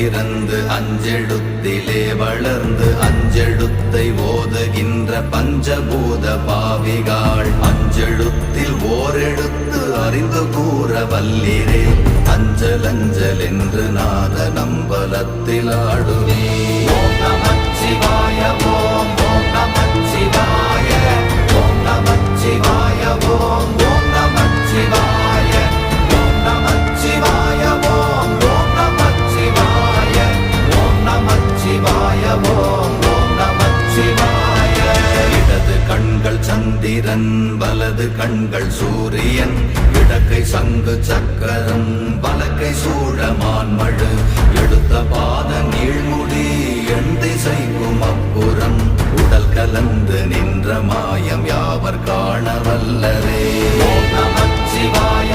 பிறந்து அஞ்செழுத்திலே வளர்ந்து அஞ்செழுத்தை ஓதுகின்ற பஞ்சபூத பாவிகாள் அஞ்செழுத்தில் ஓரெழுத்து அறிந்து கூற வல்லிரே அஞ்சல் அஞ்சல் என்று நாத நம்பலத்தில் ஆடுவே. ஓம் நமச்சிவாய ஓம் ஓம் நமச்சிவாய ஓம் நமச்சிவாய ஓம் ஓம் நமச்சிவாய ஓம் நமச்சிவாய ஓம் ஓம் நமச்சிவாய ஓம் நமச்சிவாய ஓம் ஓம் நமச்சிவாய. இடது கண்கள் சந்திரன் வலது கண்கள் சூரியன் இடக்கை சங்கு சக்கரம் வலக்கை சூழமான் மழு எடுத்த பாத நீழ்முடி எண் திசைக்கும் அப்புறம் உடல் கலந்து நின்ற மாயம் யாவர் காண வல்லரே. ஓம் நமச்சிவாய